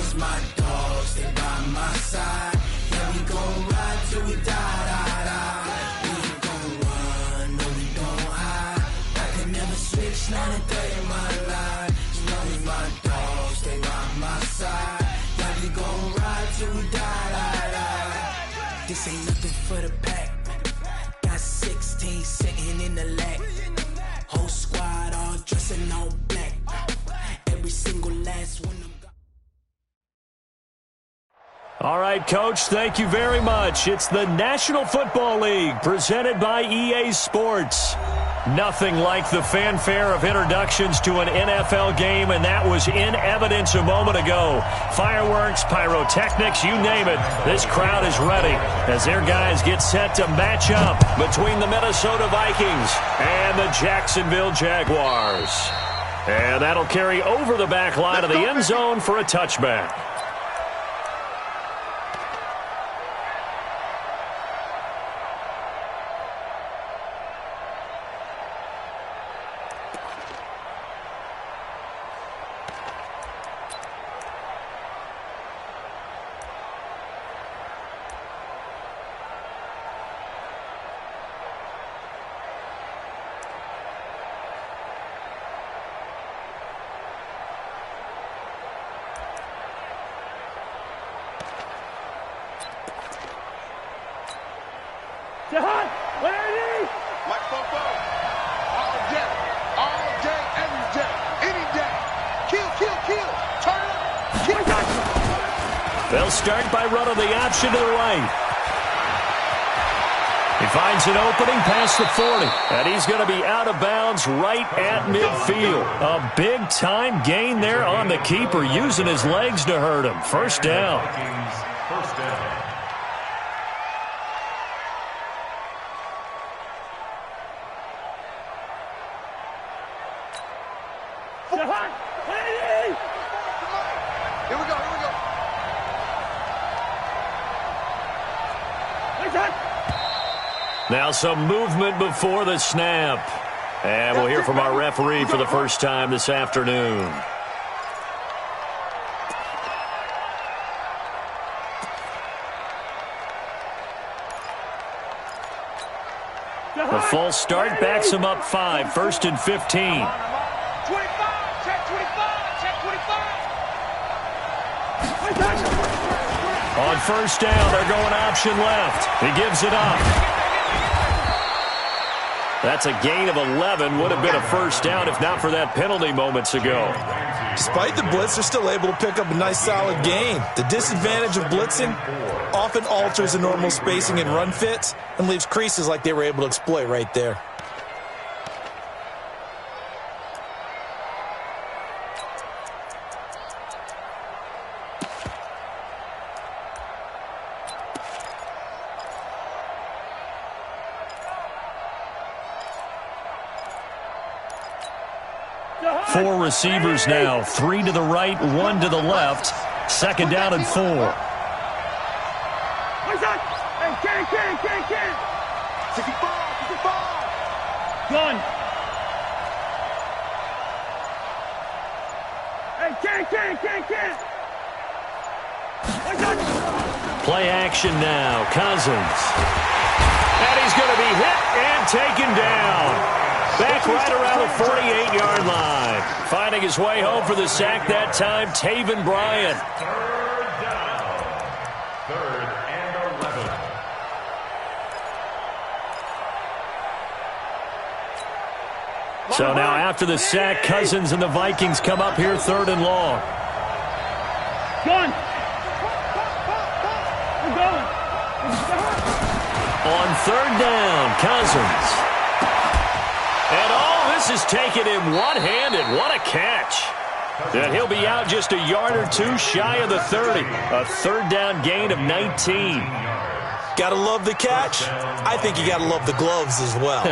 is my dog, stay by my side. Yeah, we gon' ride till we die, die, die. We ain't gon' run, no we don't hide. I can never switch, not a day in my life. You know he's my dog, stay by my side. Yeah, we gon' ride till we die, die, die. This ain't nothing for the pack. Got 16 sitting in the lap. Whole squad all dressing all black. Every single last one of them. All right, Coach, thank you very much. It's the National Football League presented by EA Sports. Nothing like the fanfare of introductions to an NFL game, and that was in evidence a moment ago. Fireworks, pyrotechnics, you name it. This crowd is ready as their guys get set to match up between the Minnesota Vikings and the Jacksonville Jaguars. And that'll carry over the back line of the end zone for a touchback. They'll start by running the option to the right. He finds an opening past the 40, and he's going to be out of bounds right at midfield. A big-time gain there on the keeper, using his legs to hurt him. First down. First down. Here we go. Now some movement before the snap. And we'll hear from our referee for the first time this afternoon. The false start backs him up 5, 1st and 15. 25, check 25, check 25. On first down, they're going option left. He gives it up. That's a gain of 11. Would have been a first down if not for that penalty moments ago. Despite the blitz, they're still able to pick up a nice solid gain. The disadvantage of blitzing often alters the normal spacing and run fits and leaves creases like they were able to exploit right there. Four receivers now, 3 to the right, 1 to the left. Second down and 4. Hey, Ken. 65. Gun. Hey, Ken. Play action now, Cousins. And he's going to be hit and taken down. Back right around the 48-yard line. Finding his way home for the sack that time, Taven Bryan. Third down. 3rd and 11. So now after the sack, Cousins and the Vikings come up here 3rd and long. Gun. We're going. On 3rd down, Cousins. And all this is taken in one-handed. What a catch. And he'll be out just a yard or two shy of the 30. A 3rd down gain of 19. Gotta love the catch. I think you gotta love the gloves as well.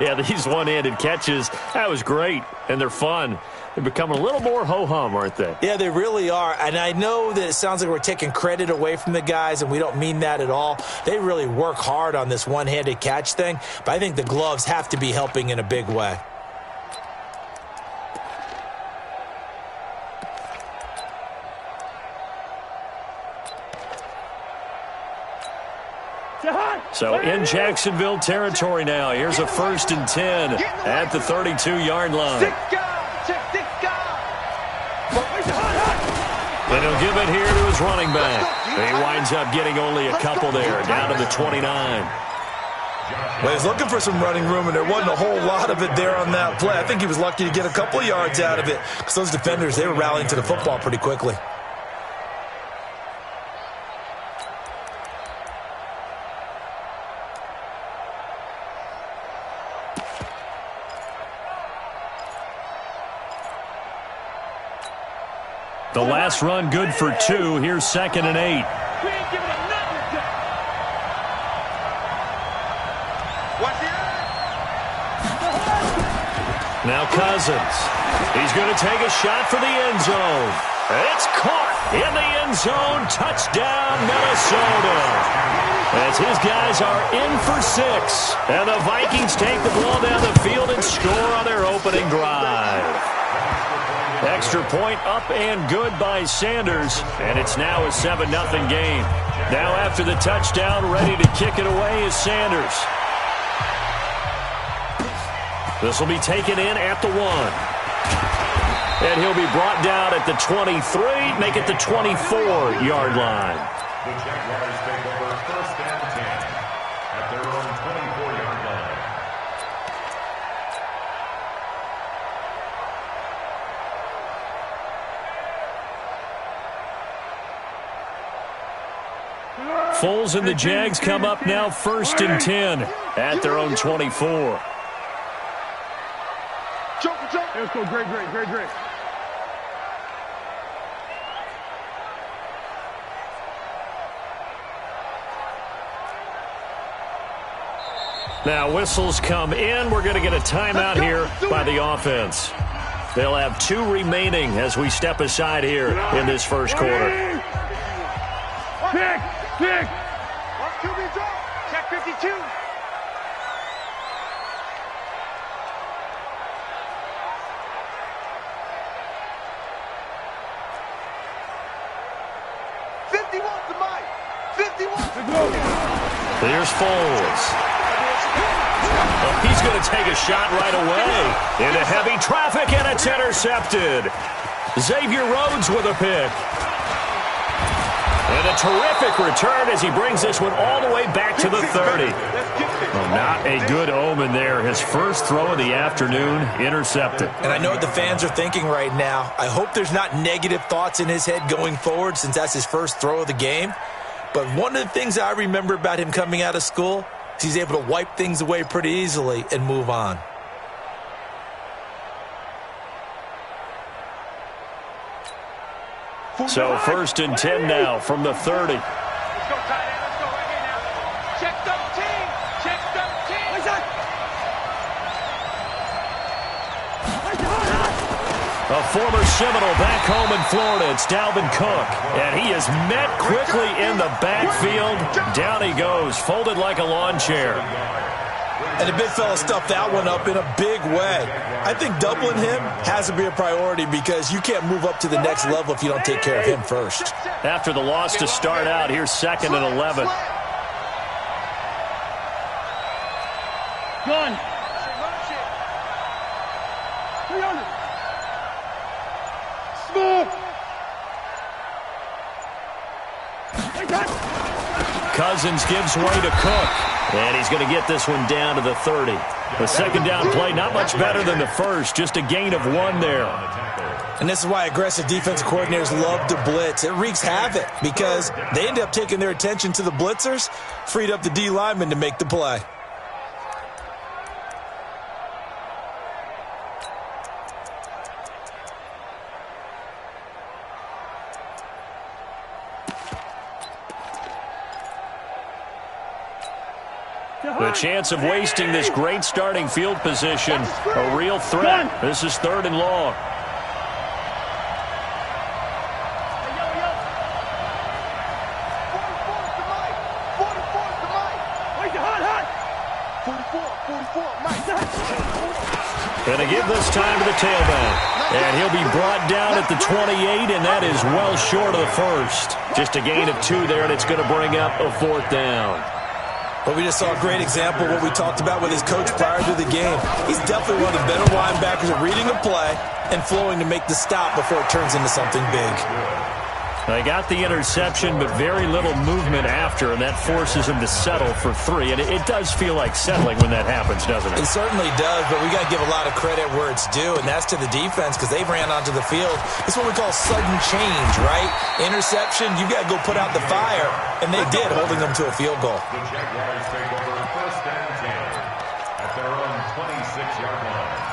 Yeah, these one-handed catches, that was great. And they're fun. They're becoming a little more ho-hum, aren't they? Yeah, they really are. And I know that it sounds like we're taking credit away from the guys, and we don't mean that at all. They really work hard on this one-handed catch thing, but I think the gloves have to be helping in a big way. So in Jacksonville territory now. Here's a 1st and 10 at the 32-yard line. And he'll give it here to his running back. He winds up getting only a couple there, down to the 29. Well, he's looking for some running room, and there wasn't a whole lot of it there on that play. I think he was lucky to get a couple of yards out of it because those defenders, they were rallying to the football pretty quickly. The last run good for 2. Here's 2nd and 8. Now Cousins. He's going to take a shot for the end zone. It's caught in the end zone. Touchdown, Minnesota. As his guys are in for 6. And the Vikings take the ball down the field and score on their opening drive. Extra point up and good by Sanders, and it's now a 7-0 game. Now after the touchdown, ready to kick it away is Sanders. This will be taken in at the 1. And he'll be brought down at the 23, make it the 24-yard line. The Jaguars take over 1st and 10 at their own 24-yard line. Foles and the Jags come up now 1st and 10 at their own 24. Let's go, great. Now whistles come in. We're going to get a timeout here by the offense. They'll have 2 remaining as we step aside here in this first quarter. Pick. Check 52. Here's Foles. He's going to take a shot right away into heavy traffic, and it's intercepted. Xavier Rhodes with a pick. And a terrific return as he brings this one all the way back to the 30. Well, not a good omen there. His first throw of the afternoon intercepted. And I know what the fans are thinking right now. I hope there's not negative thoughts in his head going forward since that's his first throw of the game. But one of the things I remember about him coming out of school is he's able to wipe things away pretty easily and move on. So 1st and 10 now from the 30. Let's go, tight end. Let's go right here now. Check 13. Check 13. What's that? A former Seminole back home in Florida. It's Dalvin Cook. And he is met quickly in the backfield. Down he goes, folded like a lawn chair. And the big fella stuffed that one up in a big way. I think doubling him has to be a priority because you can't move up to the next level if you don't take care of him first. After the loss to start out, here's 2nd and 11. Gun. 300. Smooth. Cousins gives way to Cook. And he's going to get this one down to the 30. The 2nd down play, not much better than the first. Just a gain of 1 there. And this is why aggressive defensive coordinators love to blitz. It wreaks havoc because they end up taking their attention to the blitzers, freed up the D lineman to make the play. The chance of wasting this great starting field position, a real threat. This is 3rd and long. Going to give this time to the tailback. And he'll be brought down at the 28, and that is well short of the first. Just a gain of 2 there, and it's going to bring up a 4th down. Well, we just saw a great example of what we talked about with his coach prior to the game. He's definitely one of the better linebackers at reading a play and flowing to make the stop before it turns into something big. They got the interception, but very little movement after, and that forces him to settle for 3. And it does feel like settling when that happens, doesn't it? It certainly does, but we got to give a lot of credit where it's due, and that's to the defense because they ran onto the field. It's what we call sudden change, right? Interception, you've got to go put out the fire, and they did, holding them to a field goal. The Jaguars take over 1st and 10 at their own 26-yard line.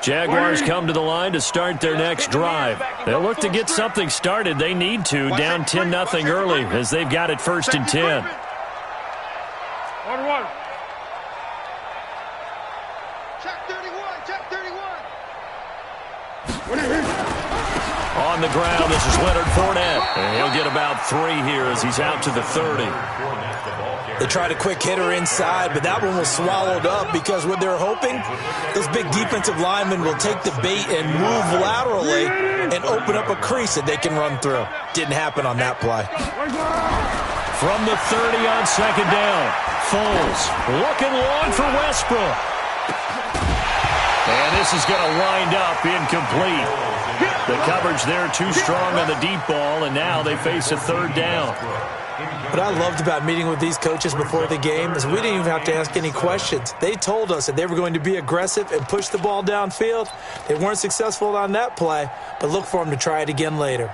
Jaguars come to the line to start their next drive. They'll look to get something started. They need to, down 10-0 early as they've got it 1st and 10. 1-1. Check 31, check 31. On the ground, this is Leonard Fournette. And he'll get about 3 here as he's out to the 30. They tried a quick hitter inside, but that one was swallowed up because what they're hoping, those big defensive linemen will take the bait and move laterally and open up a crease that they can run through. Didn't happen on that play. From the 30 on 2nd down, Foles looking long for Westbrook. And this is going to wind up incomplete. The coverage there too strong on the deep ball, and now they face a 3rd down. What I loved about meeting with these coaches before the game is we didn't even have to ask any questions. They told us that they were going to be aggressive and push the ball downfield. They weren't successful on that play, but look for them to try it again later.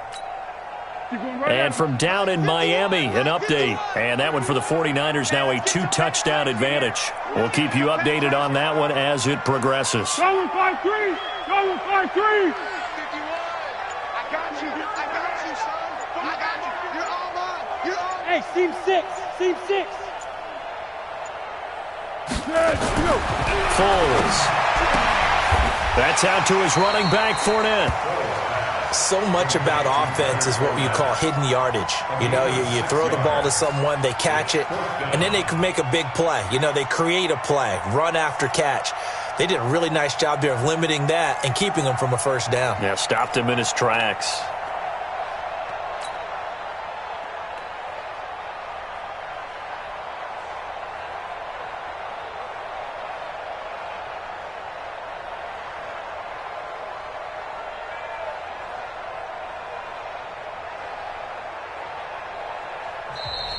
And from down in Miami, an update. And that one for the 49ers, now a 2-touchdown advantage. We'll keep you updated on that one as it progresses. Going 5-3. Going 5-3. I got you, son. I got you. You're all mine. You're all mine. Hey, seam 6. Seam 6. Foles. That's out to his running back, Fournette. So much about offense is what you call hidden yardage. You know, you throw the ball to someone, they catch it, and then they can make a big play. You know, they create a play, run after catch. They did a really nice job there of limiting that and keeping him from a 1st down. Yeah, stopped him in his tracks.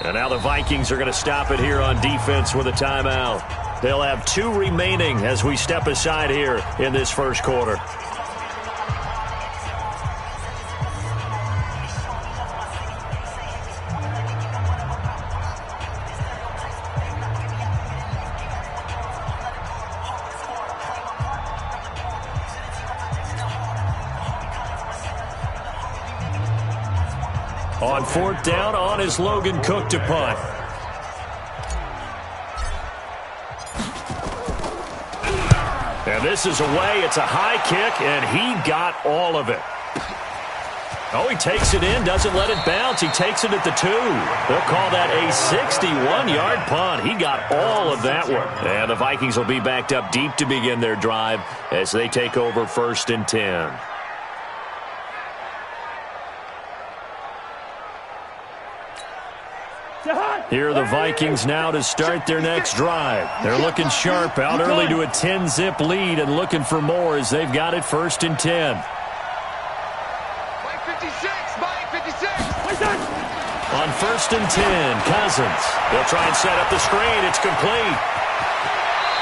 And now the Vikings are going to stop it here on defense with a timeout. They'll have 2 remaining as we step aside here in this 1st quarter. On 4th down, on is Logan Cook to punt. And this is away. It's a high kick, and he got all of it. Oh, he takes it in, doesn't let it bounce. He takes it at the 2. They'll call that a 61-yard punt. He got all of that one. And the Vikings will be backed up deep to begin their drive as they take over 1st and 10. Here are the Vikings now to start their next drive. They're looking sharp, out early to a 10-zip lead and looking for more as they've got it 1st and 10. Mike 56. Mike 56. On 1st and 10, Cousins. They'll try and set up the screen. It's complete.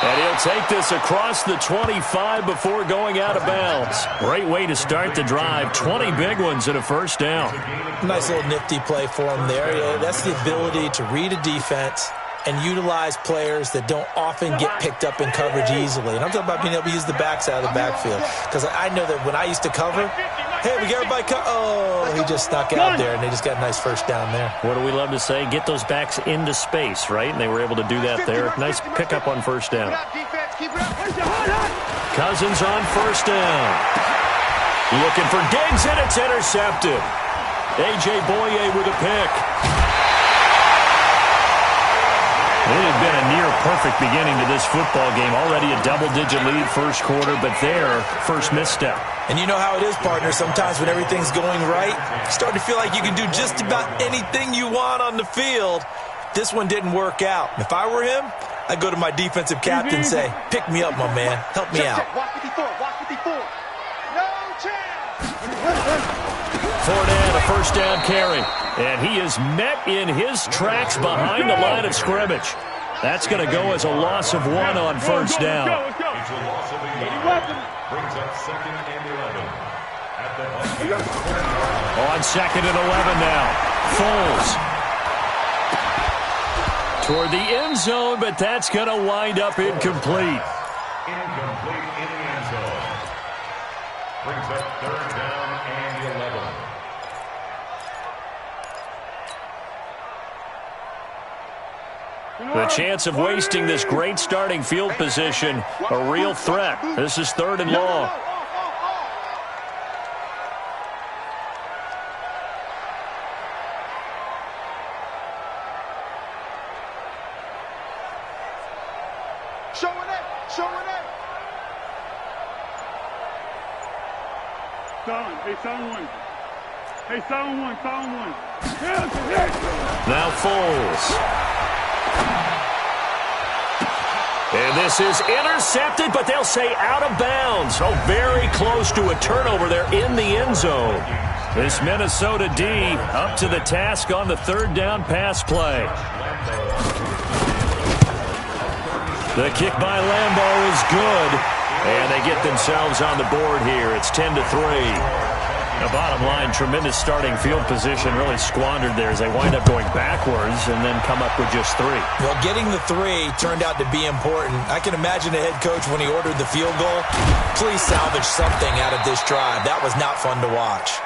And he'll take this across the 25 before going out of bounds. Great way to start the drive. 20 big ones and a 1st down. Nice little nifty play for him there. Yeah, that's the ability to read a defense and utilize players that don't often get picked up in coverage easily. And I'm talking about being able to use the backside of the backfield. Because I know that when I used to cover, hey, we got everybody oh, he just snuck out there, and they just got a nice 1st down there. What do we love to say? Get those backs into space, right? And they were able to do that there. Nice pickup on 1st down. Cousins on 1st down. Looking for Diggs, and it's intercepted. A.J. Boye with a pick. It had been a near-perfect beginning to this football game. Already a double-digit lead first quarter, but their first misstep. And you know how it is, partner. Sometimes when everything's going right, you start to feel like you can do just about anything you want on the field. This one didn't work out. If I were him, I'd go to my defensive captain and say, pick me up, my man. Help me out. Walk 54, walk 54. No chance. Fournette, a first down carry. And he is met in his tracks behind the line of scrimmage. That's going to go as a loss of 1 on first down. It's a loss of 8. Brings up 2nd and 11. At the On 2nd and 11 now. Foles. Toward the end zone, but that's going to wind up incomplete. Incomplete in the end zone. Brings up 3rd down and 11. The chance of wasting this great starting field position, a real threat. This is 3rd and long. Showing it, showing it. Sound, hey, sound 1. Hey, sound 1, sound 1. Now Foles. And this is intercepted, but they'll say out of bounds. Oh, very close to a turnover there in the end zone. This Minnesota D up to the task on the 3rd down pass play. The kick by Lambeau is good, and they get themselves on the board here. It's 10-3. The bottom line, tremendous starting field position, really squandered there as they wind up going backwards and then come up with just 3. Well, getting the 3 turned out to be important. I can imagine the head coach when he ordered the field goal. Please salvage something out of this drive. That was not fun to watch.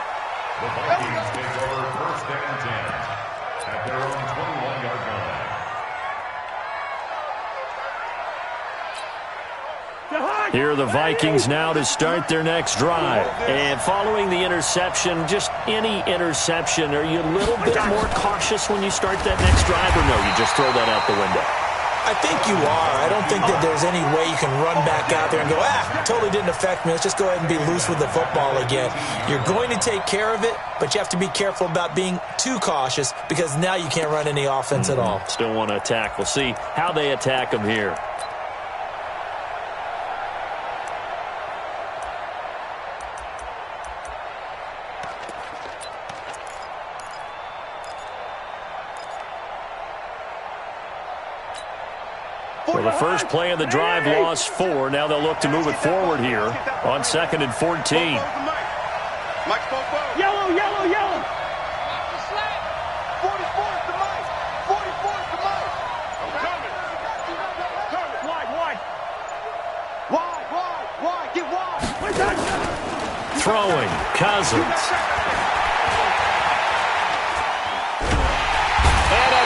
The Vikings take over 1st and 10 at their own 21-yard line. Here are the Vikings now to start their next drive. And following the interception, just any interception, are you a little bit more cautious when you start that next drive, or no, you just throw that out the window? I think you are. I don't think that there's any way you can run back out there and go, totally didn't affect me. Let's just go ahead and be loose with the football again. You're going to take care of it, but you have to be careful about being too cautious because now you can't run any offense at all. Still want to attack. We'll see how they attack them here. Well, the first play of the drive lost 4. Now they'll look to move it forward here on 2nd and 14. Yellow, yellow, yellow. 44 is the mic. 44 is the mic. I'm coming. Wide. Wide. Get wide. Throwing, Cousins.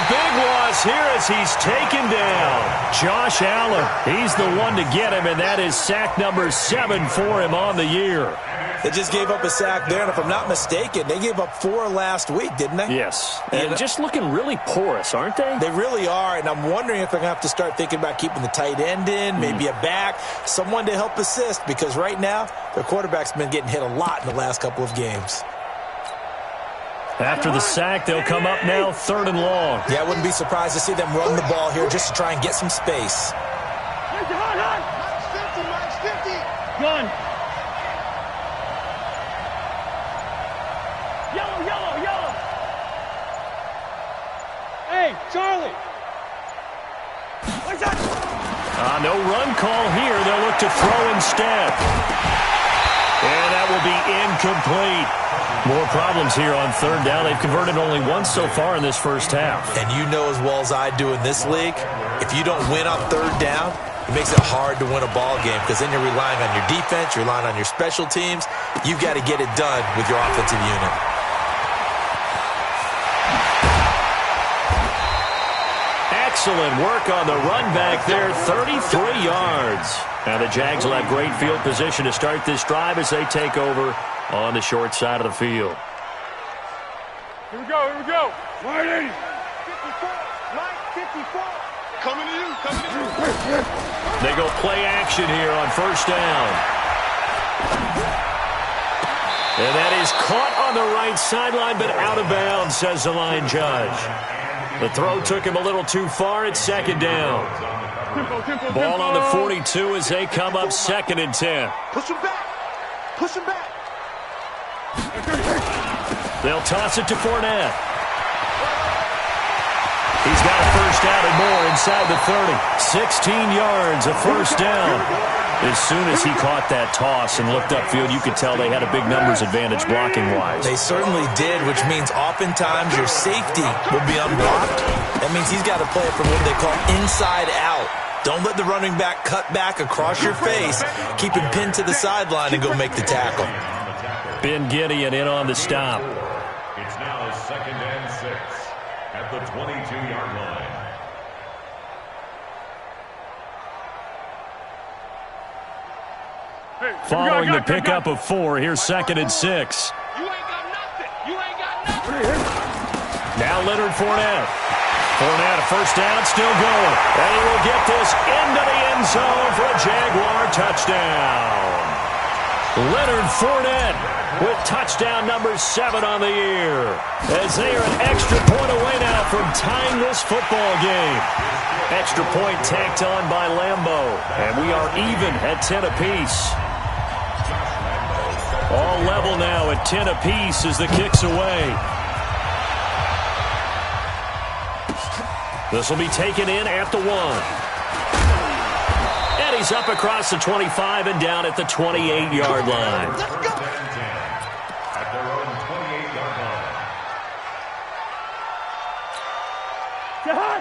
Big loss here as he's taken down. Josh Allen, he's the one to get him, and that is sack number 7 for him on the year. They just gave up a sack there, and if I'm not mistaken, they gave up 4 last week, didn't they? Yes, and just looking really porous, aren't they? They really are, and I'm wondering if they're going to have to start thinking about keeping the tight end in, maybe a back, someone to help assist, because right now their quarterback's been getting hit a lot in the last couple of games. After the sack, they'll come up now 3rd and long. Yeah, I wouldn't be surprised to see them run the ball here just to try and get some space. Gun. Yellow. Hey, Charlie. No run call here. They'll look to throw instead. And that will be incomplete. More problems here on 3rd down. They've converted only once so far in this first half. And you know as well as I do in this league, if you don't win on 3rd down, it makes it hard to win a ball game because then you're relying on your defense, you're relying on your special teams. You've got to get it done with your offensive unit. Excellent work on the run back there, 33 yards. Now the Jags will have great field position to start this drive as they take over on the short side of the field. Here we go. Marty. 54. Mike, 54. Coming to you. Coming to you. They go play action here on first down. And that is caught on the right sideline, but out of bounds, says the line judge. The throw took him a little too far. It's second down. Ball on the 42 as they come up 2nd and 10. Push him back. Push him back. They'll toss it to Fournette. He's got a first down and more inside the 30. 16 yards, a first down. As soon as he caught that toss and looked upfield, you could tell they had a big numbers advantage blocking-wise. They certainly did, which means oftentimes your safety will be unblocked. That means he's got to play it from what they call inside out. Don't let the running back cut back across your face. Keep him pinned to the sideline and go make the tackle. Ben Gideon in on the stop. It's now 2nd and 6 at the 22-yard line. Following the pickup of 4, here's 2nd and 6. You ain't got nothing. You ain't got nothing. Now Leonard Fournette. Fournette, a first down, still going. And he will get this into the end zone for a Jaguar touchdown. Leonard Fournette with touchdown number 7 on the year. As they are an extra point away now from tying this football game. Extra point tacked on by Lambeau. And we are even at 10 apiece. All level now at 10 apiece as the kick's away. This will be taken in at the 1. And he's up across the 25 and down at the 28-yard line. At their own 28-yard line.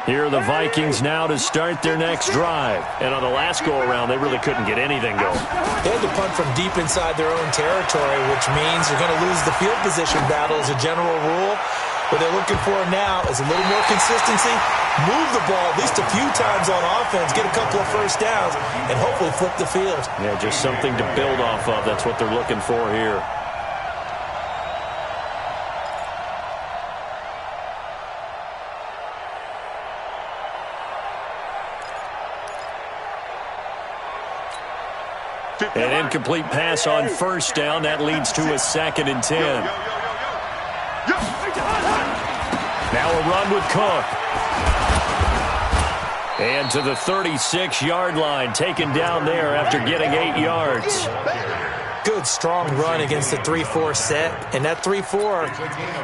Here are the Vikings now to start their next drive. And on the last go-around, they really couldn't get anything going. They had to punt from deep inside their own territory, which means you're going to lose the field position battle as a general rule. What they're looking for now is a little more consistency, move the ball at least a few times on offense, get a couple of first downs, and hopefully flip the field. Yeah, just something to build off of. That's what they're looking for here. An incomplete pass on first down. That leads to a 2nd and 10. Now a run with Cook. And to the 36-yard line, taken down there after getting 8 yards. Good, strong run against the 3-4 set. And that 3-4,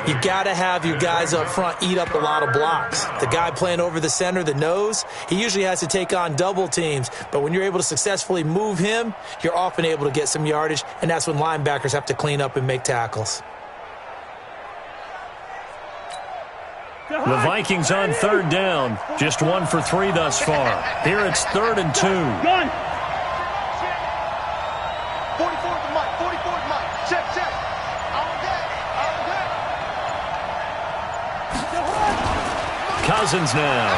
you got to have your guys up front eat up a lot of blocks. The guy playing over the center, the nose, he usually has to take on double teams. But when you're able to successfully move him, you're often able to get some yardage, and that's when linebackers have to clean up and make tackles. The Vikings on 3rd down. Just 1 for 3 thus far. Here it's 3rd and 2. Gun. 44 to Mike. 44 to Mike. Check, check. All day. All day. Cousins now.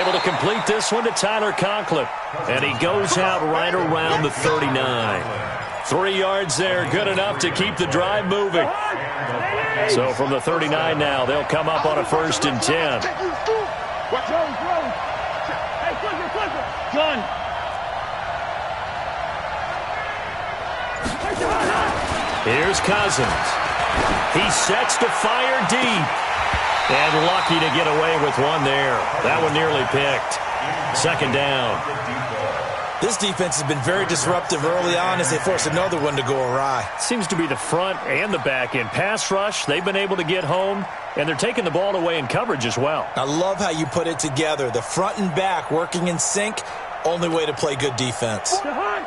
Able to complete this one to Tyler Conklin. And he goes out right around the 39. 3 yards there, good enough to keep the drive moving. So from the 39 now, they'll come up on a 1st and 10. Gun. Here's Cousins. He sets to fire deep. And lucky to get away with one there. That one nearly picked. 2nd down. This defense has been very disruptive early on as they force another one to go awry. Seems to be the front and the back end. Pass rush, they've been able to get home, and they're taking the ball away in coverage as well. I love how you put it together. The front and back working in sync, only way to play good defense.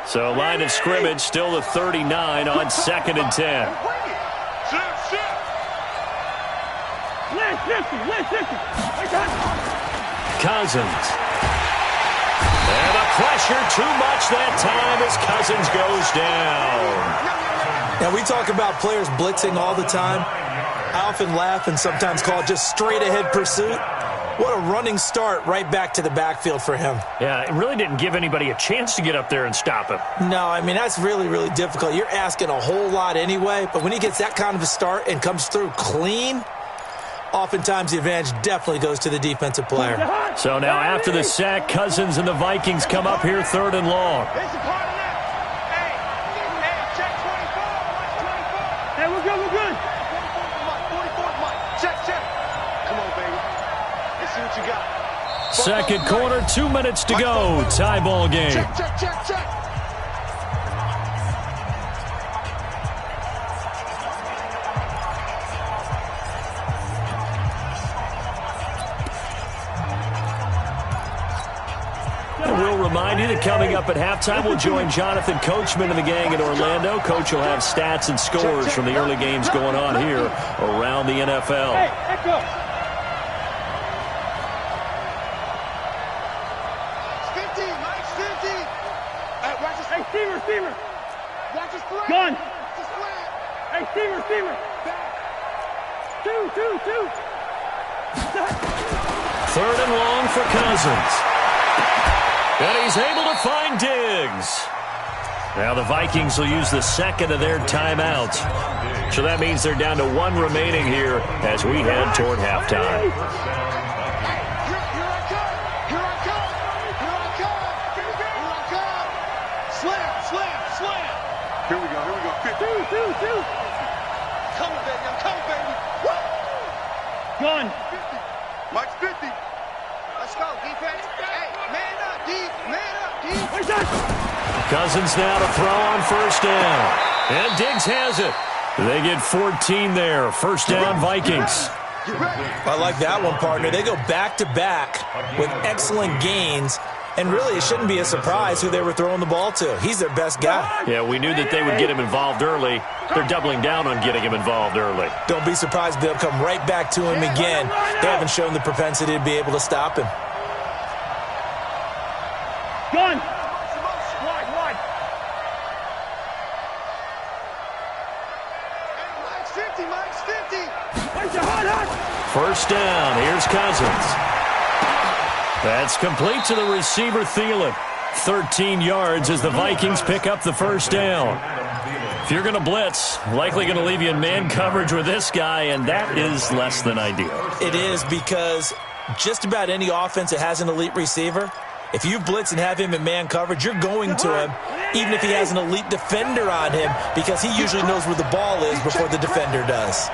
So line of scrimmage still the 39 on 2nd and 10. Cousins. And the pressure too much that time as Cousins goes down. Now, we talk about players blitzing all the time. I often laugh and sometimes call it just straight-ahead pursuit. What a running start right back to the backfield for him. Yeah, it really didn't give anybody a chance to get up there and stop him. No, I mean, that's really, really difficult. You're asking a whole lot anyway, but when he gets that kind of a start and comes through clean, oftentimes the advantage definitely goes to the defensive player. So now after the sack, Cousins and the Vikings come up here 3rd and long. Hey, we're good, we're good. Check. Come on, baby. Let's see what you got. Second quarter, 2 minutes to go. Tie ball game. Check. We'll remind you that coming up at halftime, we'll join Jonathan Coachman and the gang in Orlando. Coach will have stats and scores from the early games going on here around the NFL. Hey, echo. It's 50, Mike's 50. Hey, watch this. Hey, Steamer. Watch this flat. Gun. Watch this flat. Hey, Steamer. Two. 3rd and long for Cousins. And he's able to find Diggs. Now the Vikings will use the second of their timeouts. So that means they're down to 1 remaining here as we head toward halftime. Slam. Here we go. Two. I'm coming, baby. Woo! Gun. 50. Mike's 50. Let's go, defense. Hey, man up, D. Where's that? Cousins now to throw on 1st down. And Diggs has it. They get 14 there. 1st down, Vikings. I like that one, partner. They go back-to-back with excellent gains. And really, it shouldn't be a surprise who they were throwing the ball to. He's their best guy. Yeah, we knew that they would get him involved early. They're doubling down on getting him involved early. Don't be surprised if they'll come right back to him again. They haven't shown the propensity to be able to stop him. Gun. Wide. Hey, Mike's 50. Where's the hot? 1st down. Here's Cousins. That's complete to the receiver, Thielen. 13 yards as the Vikings pick up the 1st down. If you're going to blitz, likely going to leave you in man coverage with this guy, and that is less than ideal. It is because just about any offense that has an elite receiver, if you blitz and have him in man coverage, you're going to him, even if he has an elite defender on him, because he usually knows where the ball is before the defender does.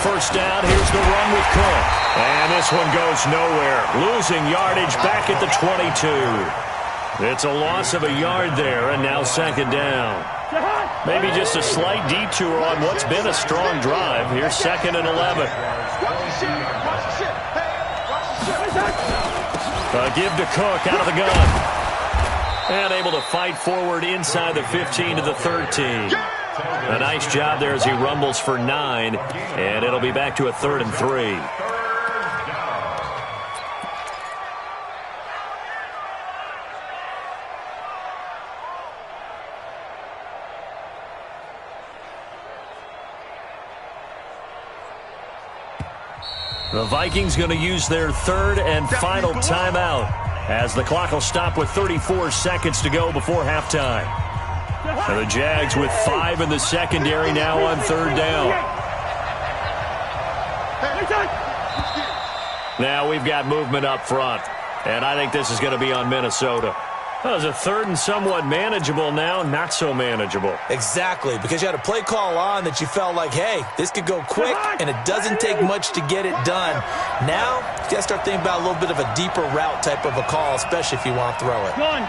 1st down, here's the run with Cook. And this one goes nowhere. Losing yardage back at the 22. It's a loss of a yard there, and now 2nd down. Maybe just a slight detour on what's been a strong drive. Here's 2nd and 11. Give to Cook out of the gun. And able to fight forward inside the 15 to the 13. A nice job there as he rumbles for 9, and it'll be back to a 3rd and 3. The Vikings going to use their 3rd and final timeout as the clock will stop with 34 seconds to go before halftime. And the Jags with 5 in the secondary now on 3rd down. Now we've got movement up front, and I think this is going to be on Minnesota. Well, it's a 3rd and somewhat manageable now, not so manageable. Exactly, because you had a play call on that you felt like, hey, this could go quick, and it doesn't take much to get it done. Now, you got to start thinking about a little bit of a deeper route type of a call, especially if you want to throw it. Gun.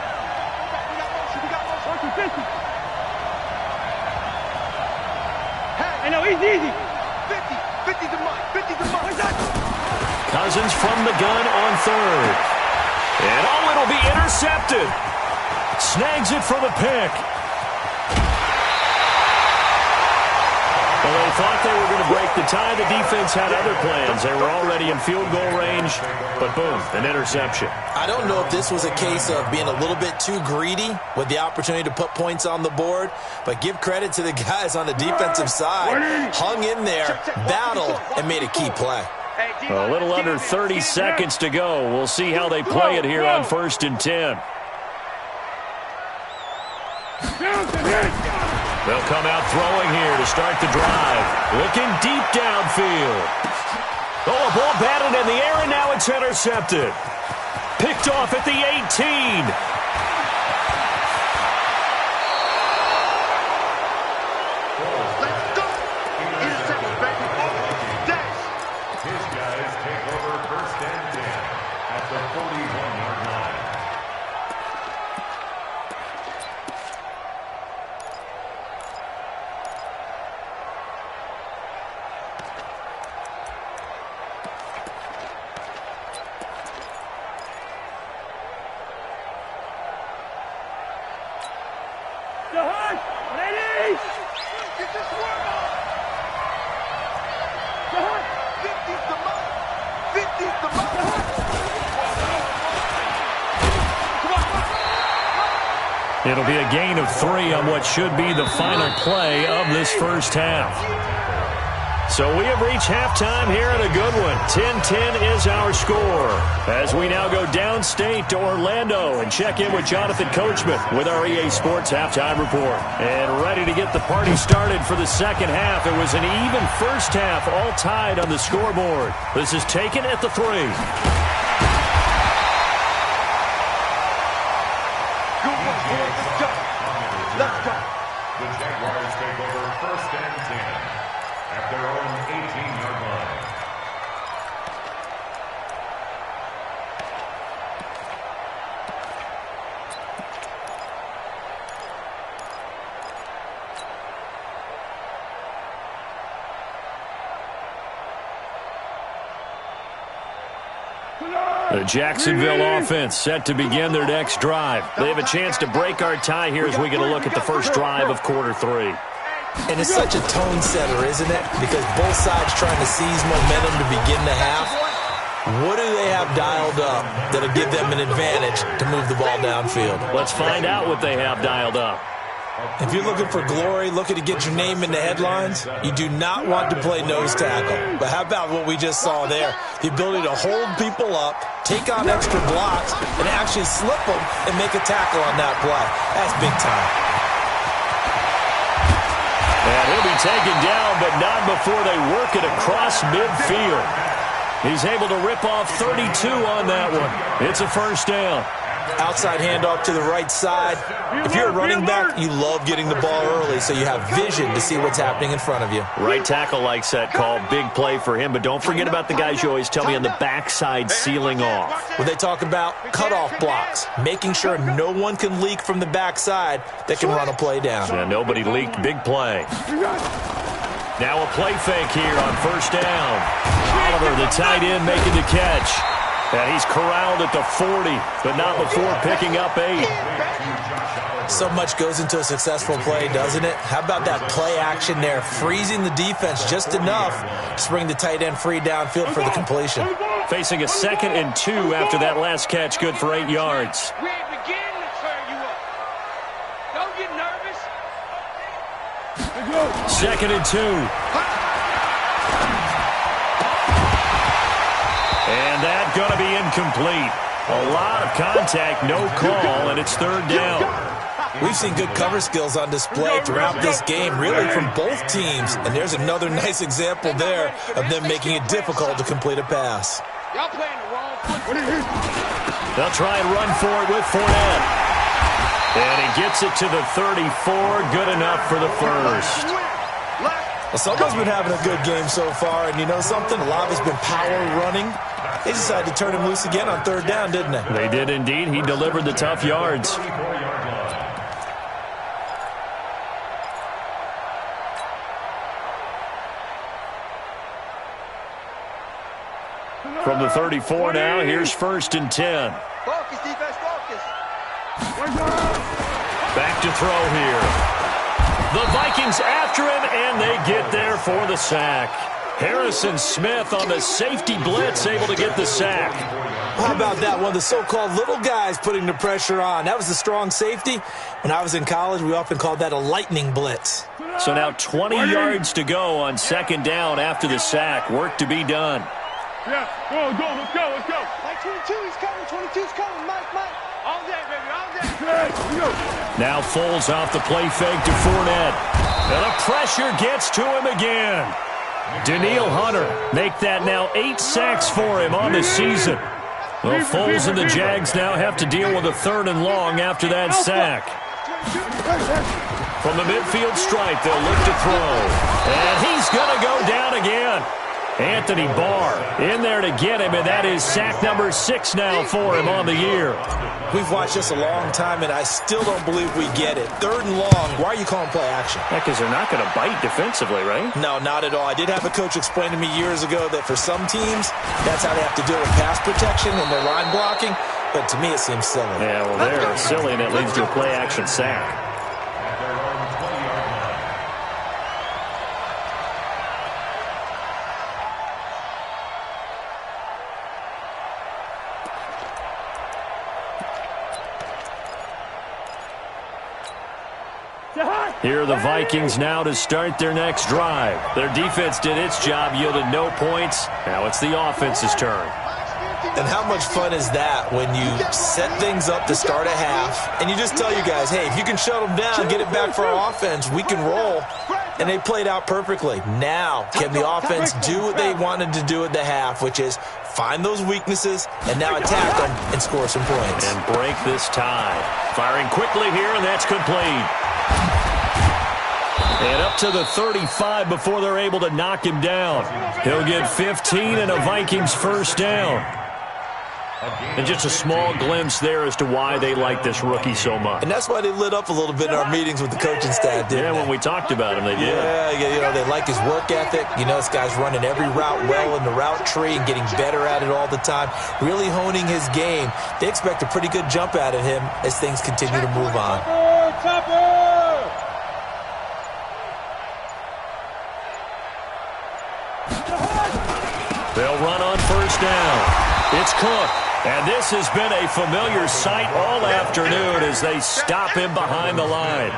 I know, easy. 50 to Mike. Cousins from the gun on 3rd. And it'll be intercepted. Snags it for the pick. Well, they thought they were going to break the tie. The defense had other plans. They were already in field goal range, but boom, an interception. I don't know if this was a case of being a little bit too greedy with the opportunity to put points on the board, but give credit to the guys on the defensive side. Hung in there, battled, and made a key play. A little under 30 seconds to go. We'll see how they play it here on 1st and 10. They'll come out throwing here to start the drive. Looking deep downfield. Oh, a ball batted in the air, and now it's intercepted. Picked off at the 18. Let's go. Interception, baby. Dash. His guys take over first and 10 at the 41-yard line. Ready? Get this one on. 50's the mark. 50's the mark. It'll be a gain of 3 on what should be the final play of this first half. So we have reached halftime here in a good one. 10-10 is our score. As we now go downstate to Orlando and check in with Jonathan Coachman with our EA Sports Halftime Report. And ready to get the party started for the second half. It was an even first half, all tied on the scoreboard. This is taken at the 3. Let's go. The Jaguars take over first and 10 at their own 18-yard line. The Jacksonville offense set to begin their next drive. They have a chance to break our tie here as we get a look at the first drive of quarter 3. And it's such a tone setter, isn't it? Because both sides trying to seize momentum to begin the half. What do they have dialed up that'll give them an advantage to move the ball downfield? Let's find out what they have dialed up. If you're looking for glory, looking to get your name in the headlines, you do not want to play nose tackle. But how about what we just saw there? The ability to hold people up, take on extra blocks, and actually slip them and make a tackle on that play. That's big time. And he'll be taken down, but not before they work it across midfield. He's able to rip off 32 on that one. It's a first down. Outside handoff to the right side. If you're a running back, you love getting the ball early so you have vision to see what's happening in front of you. Right tackle likes that call. Big play for him. But don't forget about the guys you always tell me on the backside sealing off. When they talk about cutoff blocks, making sure no one can leak from the backside that can run a play down. Yeah, nobody leaked. Big play. Now a play fake here on first down. Oliver, the tight end, making the catch. And he's corralled at the 40, but not before picking up 8. So much goes into a successful play, doesn't it? How about that play action there, freezing the defense just enough to bring the tight end free downfield for the completion. Facing a 2nd and 2 after that last catch, good for 8 yards. We ain't beginning to turn you up. Don't get nervous. 2nd and 2. And that's going to be incomplete. A lot of contact, no call, and it's 3rd down. We've seen good cover skills on display throughout this game, really from both teams. And there's another nice example there of them making it difficult to complete a pass. Y'all playing the wrong foot. They'll try and run for it with Fournette. And he gets it to the 34, good enough for the first. Well, someone's been having a good game so far, and you know something? A lot of it's been power running. They decided to turn him loose again on 3rd down, didn't they? They did indeed. He delivered the tough yards. From the 34 now, here's 1st and 10. Focus, defense, focus. Back to throw here. The Vikings after him, and they get there for the sack. Harrison Smith on the safety blitz, able to get the sack. How about that? One of the so-called little guys putting the pressure on. That was the strong safety. When I was in college, we often called that a lightning blitz. So now 20 yards to go on 2nd down after the sack. Work to be done. Yeah, go, let's go. Mike 22, he's coming, 22's coming, Mike. All day, baby, all day. Now Foles off the play fake to Fournette. And the pressure gets to him again. Danielle Hunter make that now 8 sacks for him on the season. Well, Foles and the Jags now have to deal with a 3rd and long after that sack. From the midfield stripe, they'll look to throw. And he's going to go down again. Anthony Barr in there to get him, and that is sack number 6 now for him on the year. We've watched this a long time, and I still don't believe we get it. 3rd and long, why are you calling play action? Yeah, because they're not going to bite defensively, right? No, not at all. I did have a coach explain to me years ago that for some teams, that's how they have to deal with pass protection and their line blocking, but to me it seems silly. Yeah, well, they're silly, and it leads to a play action sack. Here are the Vikings now to start their next drive. Their defense did its job, yielded no points. Now it's the offense's turn. And how much fun is that when you set things up to start a half, and you just tell you guys, hey, if you can shut them down, get it back for our offense, we can roll. And they played out perfectly. Now, can the offense do what they wanted to do at the half, which is find those weaknesses and now attack them and score some points. And break this tie. Firing quickly here, and that's complete. And up to the 35 before they're able to knock him down. He'll get 15 and a Vikings first down. And just a small glimpse there as to why they like this rookie so much. And that's why they lit up a little bit in our meetings with the coaching staff, didn't they? When we talked about him, they did. Yeah, you know, they like his work ethic. You know, this guy's running every route well in the route tree and getting better at it all the time, really honing his game. They expect a pretty good jump out of him as things continue to move on. They'll run on first down. It's Cook. And this has been a familiar sight all afternoon as they stop him behind the line.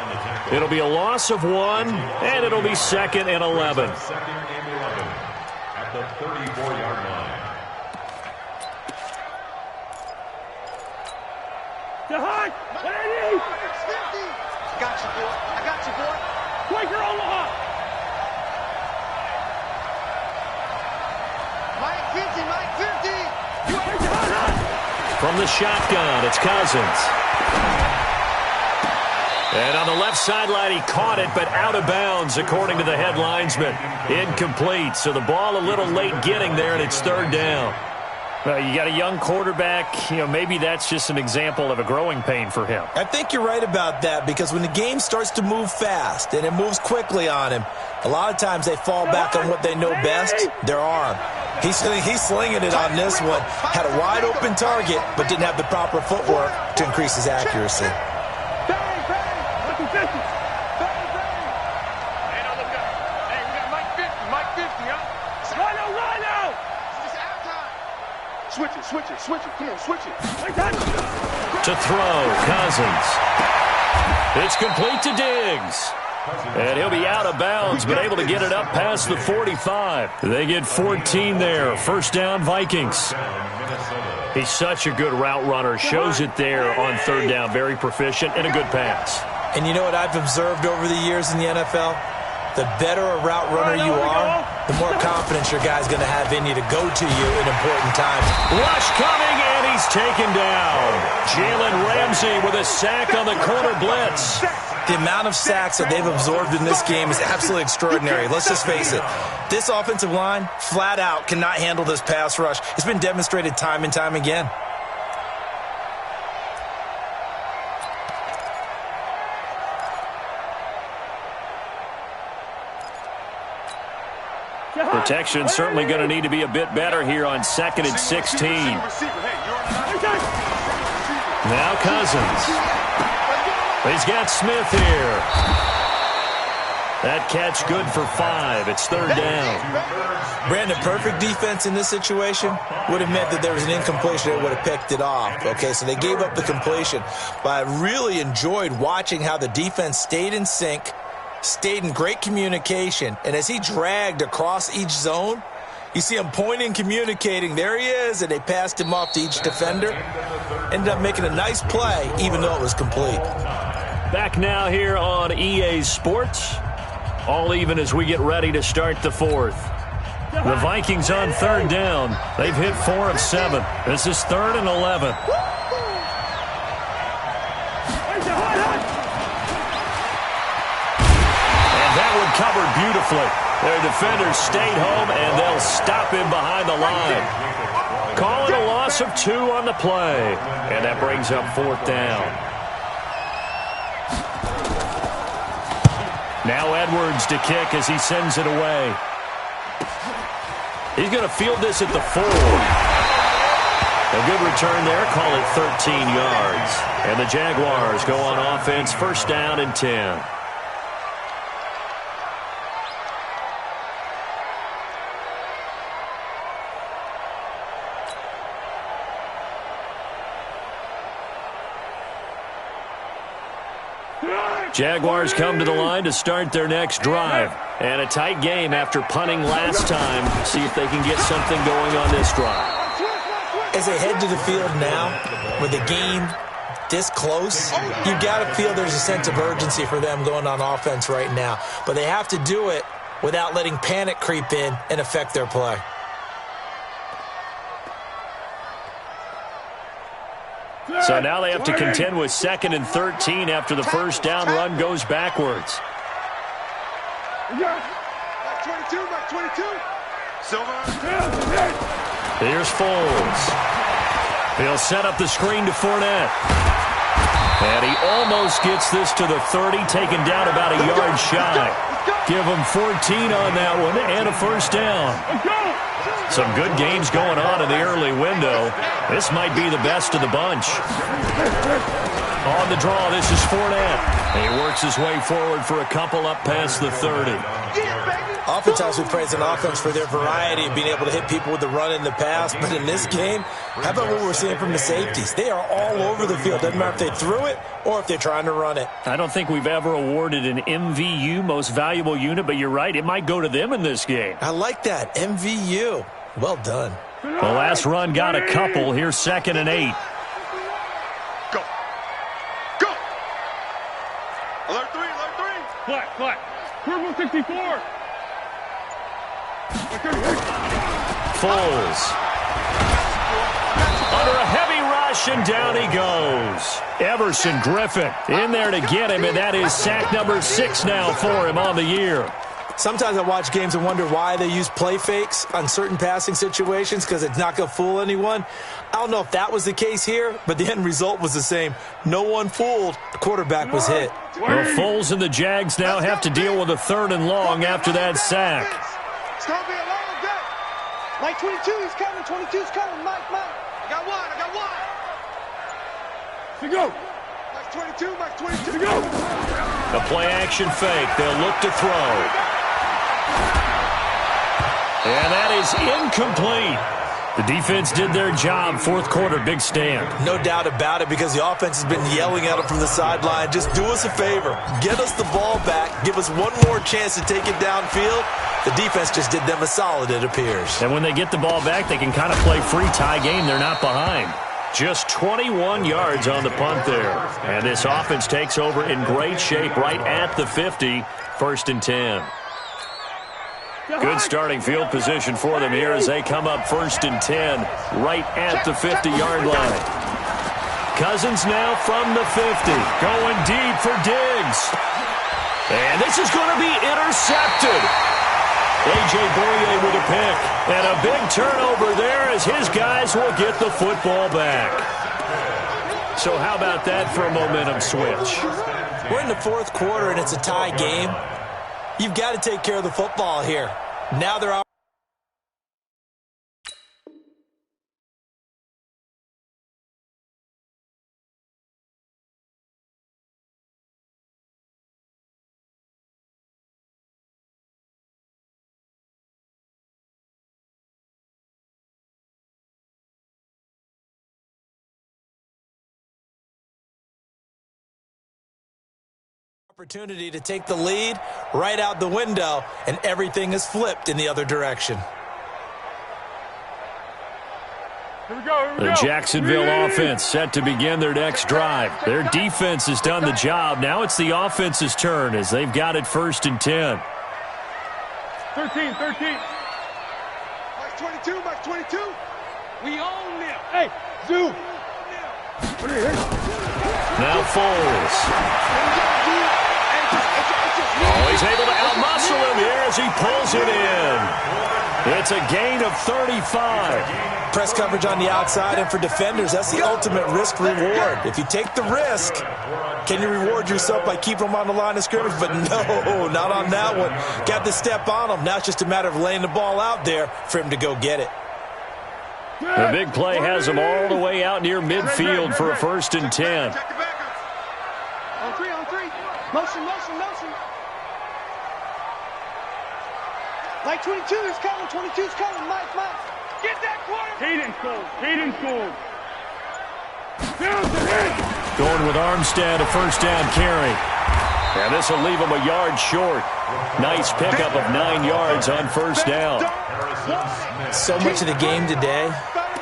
It'll be a loss of 1, and it'll be 2nd and 11. At the 34-yard line. High, lady! I got you, boy. I got you, boy. Quaker Omaha! Mike 50, Mike 50! From the shotgun, it's Cousins. And on the left sideline, he caught it, but out of bounds, according to the head linesman. Incomplete, so the ball a little late getting there, and it's 3rd down. Well, you got a young quarterback. You know, maybe that's just an example of a growing pain for him. I think you're right about that, because when the game starts to move fast and it moves quickly on him, a lot of times they fall back on what they know best, their arm. He's slinging it on this one. Had a wide open target, but didn't have the proper footwork to increase his accuracy. Switch it. Come on, switch it. To throw, Cousins. It's complete to Diggs. And he'll be out of bounds, but able to get it up past the 45. They get 14 there. First down, Vikings. He's such a good route runner. Shows it there on 3rd down. Very proficient and a good pass. And you know what I've observed over the years in the NFL? The better a route runner you are, the more confidence your guy's going to have in you to go to you in important times. Rush coming, and he's taken down. Jalen Ramsey with a sack on the corner blitz. The amount of sacks that they've absorbed in this game is absolutely extraordinary. Let's just face it. This offensive line, flat out, cannot handle this pass rush. It's been demonstrated time and time again. Protection certainly going to need to be a bit better here on 2nd and 16. Now Cousins. He's got Smith here. That catch good for 5. It's 3rd down. Brandon, perfect defense in this situation would have meant that there was an incompletion that would have picked it off. Okay, so they gave up the completion. But I really enjoyed watching how the defense stayed in sync, stayed in great communication, and as he dragged across each zone, You see him pointing, communicating. There he is, and they passed him off to each defender. Ended up making a nice play, even though it was complete. Back now here on EA Sports. All even as we get ready to start the fourth. The Vikings on third down. They've hit 4 of 7. This is 3rd and 11. And that one covered beautifully. Their defenders stayed home, and they'll stop him behind the line. Call it a loss of 2 on the play. And that brings up 4th down. Now Edwards to kick as he sends it away. He's going to field this at the 4. A good return there. Call it 13 yards. And the Jaguars go on offense, 1st down and 10. Jaguars come to the line to start their next drive. And a tight game after punting last time. See if they can get something going on this drive. As they head to the field now, with the game this close, you've got to feel there's a sense of urgency for them going on offense right now. But they have to do it without letting panic creep in and affect their play. So now they have to contend with 2nd and 13 after the first down run goes backwards. Back 22, back 22. Silver. Here's Foles. He'll set up the screen to Fournette. And he almost gets this to the 30, taken down about a yard shy. Give him 14 on that one and a first down. Some good games going on in the early window. This might be the best of the bunch. On the draw, this is Fournette. He works his way forward for a couple up past the 30. Oftentimes we praise an offense for their variety of being able to hit people with the run in the pass. But in this game, how about what we're seeing from the safeties? They are all over the field. Doesn't matter if they threw it or if they're trying to run it. I don't think we've ever awarded an MVU, most valuable unit, but you're right. It might go to them in this game. I like that. MVU. Well done. The last run got a couple. Here's 2nd and 8. Go. Go. Alert 3, alert 3. Flat. Purple 64. Foles. Under a heavy rush, and down he goes. Everson Griffin in there to get him, and that is sack number 6 now for him on the year. Sometimes I watch games and wonder why they use play fakes on certain passing situations because it's not going to fool anyone. I don't know if that was the case here, but the end result was the same. No one fooled. The quarterback was hit. Well, Foles and the Jags now have to deal with a 3rd and long after that sack. It's going to be a long day. Mike 22 is coming. 22 is coming. Mike. I got one. To go. Mike 22, Mike 22. To go. A play-action fake. They'll look to throw. And that is incomplete. The defense did their job. 4th quarter, big stand. No doubt about it because the offense has been yelling at them from the sideline. Just do us a favor. Get us the ball back. Give us one more chance to take it downfield. The defense just did them a solid, it appears. And when they get the ball back, they can kind of play free tie game. They're not behind. Just 21 yards on the punt there. And this offense takes over in great shape right at the 50. 1st and 10. Good starting field position for them here as they come up 1st and 10 right at the 50-yard line. Cousins now from the 50, going deep for Diggs. And this is going to be intercepted. A.J. Boye with a pick. And a big turnover there as his guys will get the football back. So how about that for a momentum switch? We're in the 4th quarter and it's a tie game. You've got to take care of the football here. Now they're out. Opportunity to take the lead right out the window, and everything is flipped in the other direction. The Jacksonville offense set to begin their next drive. Their defense has done the job. Now it's the offense's turn as they've got it 1st and 10. 13. Mike 22, Mike 22. We own them. Hey, Zoo. Now Foles. Oh, he's able to outmuscle him here as he pulls it in. It's a gain of 35. Press coverage on the outside, and for defenders, that's the ultimate risk-reward. If you take the risk, can you reward yourself by keeping them on the line of scrimmage? But no, not on that one. Got to step on them. Now it's just a matter of laying the ball out there for him to go get it. The big play has him all the way out near midfield for a 1st and 10. On three. Motion. Mike 22 is coming. 22 is coming. Mike. Get that quarterback. Hayden scored. Down to him. Going with Armstead, a 1st down carry. And this will leave him a yard short. Nice pickup of 9 yards on 1st down. So much of the game today,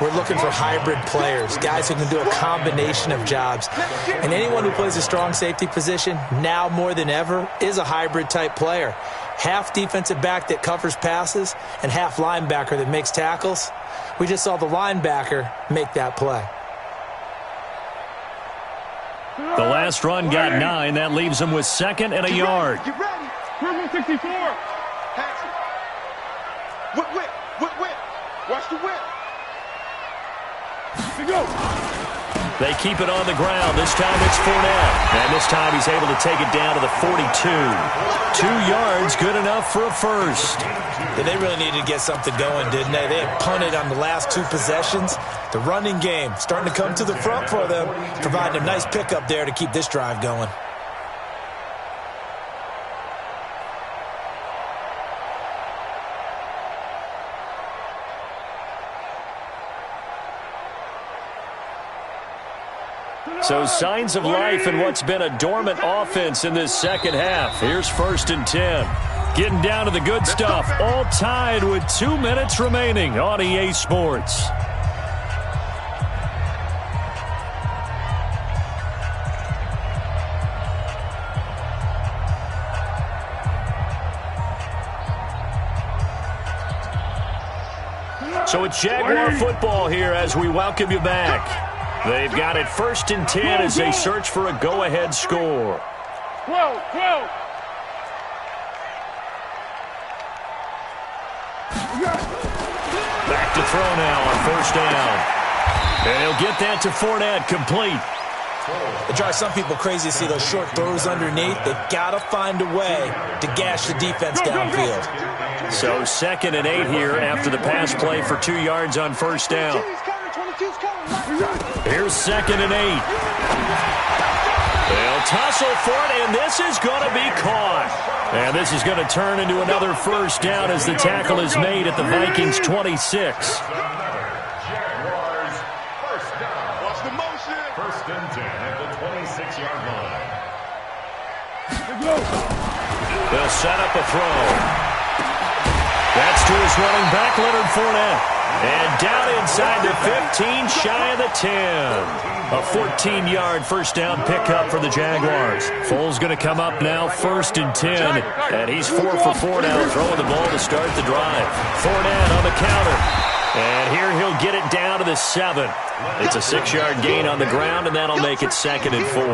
we're looking for hybrid players, guys who can do a combination of jobs. And anyone who plays a strong safety position, now more than ever, is a hybrid type player. Half defensive back that covers passes and half linebacker that makes tackles. We just saw the linebacker make that play. The last run got 9. That leaves him with 2nd and a yard. Get ready. Purple 64. Pass it. Whip. Watch the whip. They keep it on the ground. This time it's Fournette. And this time he's able to take it down to the 42. 2 yards, good enough for a 1st. Yeah, they really needed to get something going, didn't they? They had punted on the last 2 possessions. The running game starting to come to the front for them, providing a nice pickup there to keep this drive going. So signs of life in what's been a dormant offense in this second half. Here's 1st and 10. Getting down to the good stuff. All tied with 2 minutes remaining on EA Sports. So it's Jaguar football here as we welcome you back. They've got it 1st and 10 as they search for a go-ahead score. 12. Back to throw now on 1st down. And he'll get that to Fournette, complete. It drives some people crazy to see those short throws underneath. They've got to find a way to gash the defense downfield. So 2nd and 8 here after the pass play for 2 yards on 1st down. 22's coming. Here's 2nd and 8. They'll tussle for it, and this is going to be caught. And this is going to turn into another 1st down as the tackle is made at the Vikings' 26. Jaguars, 1st down. Watch the motion. 1st and 10 at the 26-yard line. They'll set up a throw. That's to his running back, Leonard Fournette. And down inside the 15, shy of the 10. A 14-yard 1st down pickup for the Jaguars. Foles going to come up now 1st and 10. And he's 4 for 4 now, throwing the ball to start the drive. Fournette on the counter. And here he'll get it down to the 7. It's a 6-yard gain on the ground, and that'll make it 2nd and 4.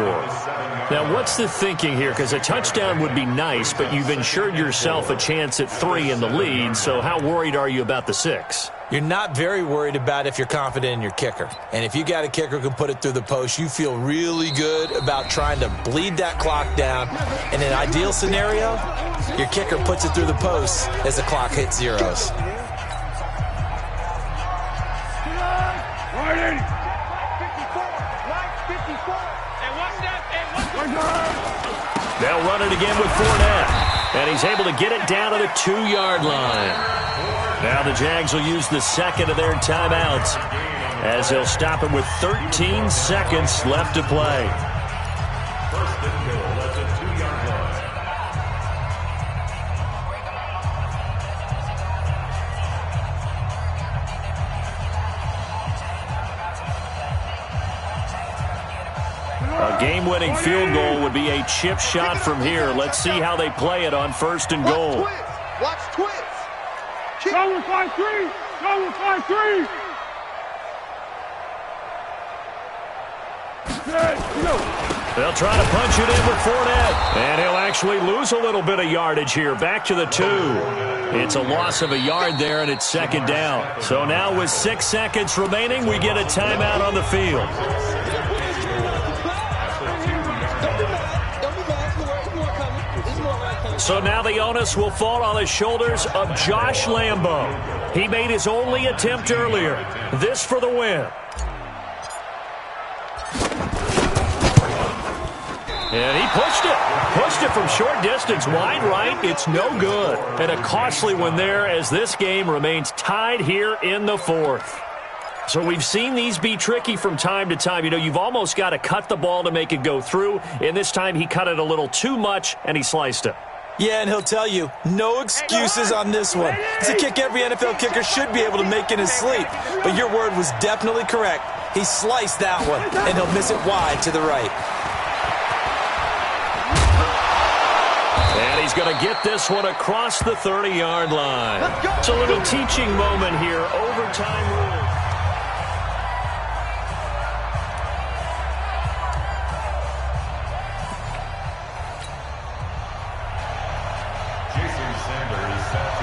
Now, what's the thinking here? Because a touchdown would be nice, but you've ensured yourself a chance at 3 in the lead, so how worried are you about the 6? You're not very worried about if you're confident in your kicker. And if you got a kicker who can put it through the post, you feel really good about trying to bleed that clock down. In an ideal scenario, your kicker puts it through the post as the clock hits zeros. They'll run it again with Fournette. And he's able to get it down to the 2-yard line. Now the Jags will use the 2nd of their timeouts as they'll stop it with 13 seconds left to play. 1st and goal at the 2-yard line. A game-winning field goal would be a chip shot from here. Let's see how they play it on 1st and goal. Watch twist. Go with 5-3. Go with 5-3. They'll try to punch it in with Fournette. And he'll actually lose a little bit of yardage here. Back to the 2. It's a loss of a yard there, and it's 2nd down. So now with 6 seconds remaining, we get a timeout on the field. So now the onus will fall on the shoulders of Josh Lambo. He made his only attempt earlier. This for the win. And he pushed it. Pushed it from short distance, wide right. It's no good. And a costly one there as this game remains tied here in the 4th. So we've seen these be tricky from time to time. You know, you've almost got to cut the ball to make it go through. And this time he cut it a little too much, and he sliced it. Yeah, and he'll tell you, no excuses on this one. It's a kick every NFL kicker should be able to make in his sleep. But your word was definitely correct. He sliced that one, and he'll miss it wide to the right. And he's going to get this one across the 30-yard line. It's a little teaching moment here. Overtime rules.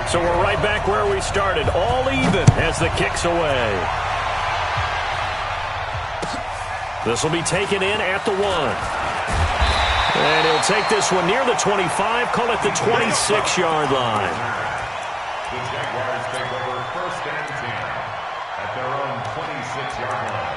So we're right back where we started, all even as the kick's away. This will be taken in at the 1. And he'll take this one near the 25, call it the 26-yard line. The Jaguars take over 1st and 10 at their own 26-yard line.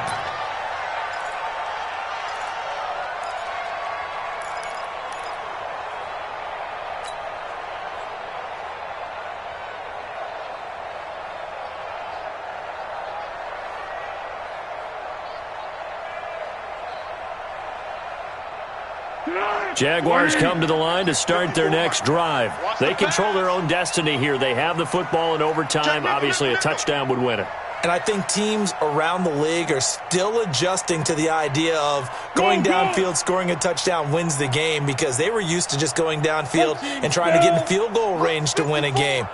Jaguars come to the line to start their next drive. They control their own destiny here. They have the football in overtime. Obviously, a touchdown would win it. And I think teams around the league are still adjusting to the idea of going downfield, scoring a touchdown wins the game, because they were used to just going downfield and trying to get in field goal range to win a game.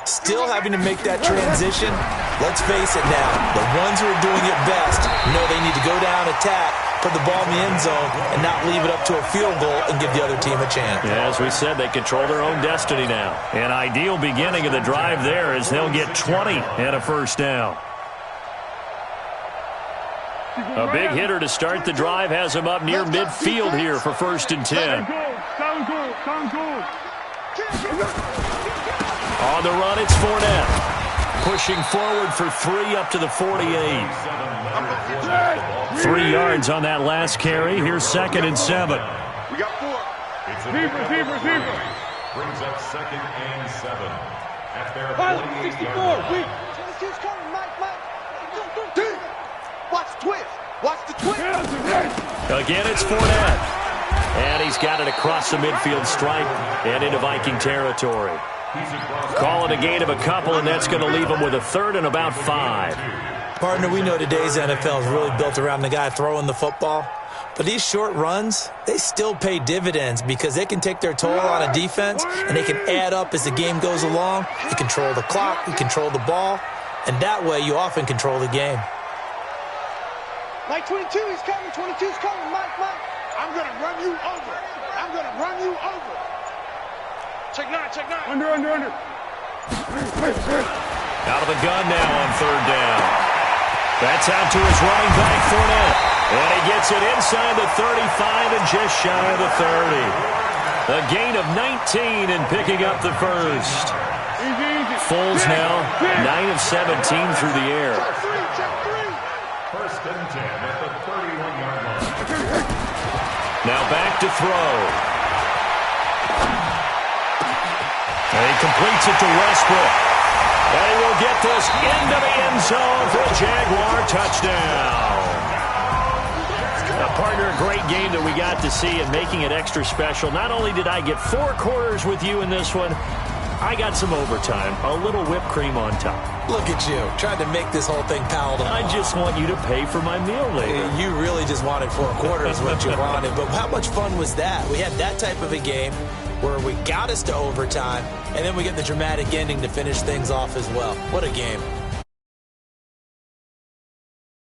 Still having to make that transition. Let's face it now, the ones who are doing it best know they need to go down, attack, put the ball in the end zone, and not leave it up to a field goal and give the other team a chance. Yeah, as we said, they control their own destiny now. An ideal beginning of the drive there as they'll get 20 and a 1st down. A big hitter to start the drive has him up near midfield here for 1st and 10. Sound good. On the run, it's Fournette. Pushing forward for 3 up to the 48. 3 yards on that last carry. Here's 2nd and 7. We got 4. Receiver. Brings up 2nd and 7 at their 64. 48-yard line. 22's coming, Mike. Watch twist. Watch the twist. Again, it's Fournette. And he's got it across the midfield stripe and into Viking territory. Call it a gain of a couple, and that's going to leave him with a 3rd and about 5. Partner, we know today's NFL is really built around the guy throwing the football. But these short runs, they still pay dividends because they can take their toll on a defense, and they can add up as the game goes along. You control the clock, you control the ball, and that way you often control the game. Mike, 22, he's coming. 22's coming, Mike. I'm going to run you over. Check 9. Under. Out of the gun now on 3rd down. That's out to his running back, Fournette. And he gets it inside the 35 and just shy of the 30. A gain of 19 and picking up the 1st. Foles now 9 of 17 through the air. Check 3. 1st and 10 at the 31-yard line. Now back to throw. And he completes it to Westbrook. And he will get this into the end zone for a Jaguar touchdown. Partner, a great game that we got to see and making it extra special. Not only did I get 4 quarters with you in this one, I got some overtime, a little whipped cream on top. Look at you, trying to make this whole thing palatable. I just want you to pay for my meal later. You really just wanted 4 quarters what you wanted. But how much fun was that? We had that type of a game where we got us to overtime, and then we get the dramatic ending to finish things off as well. What a game.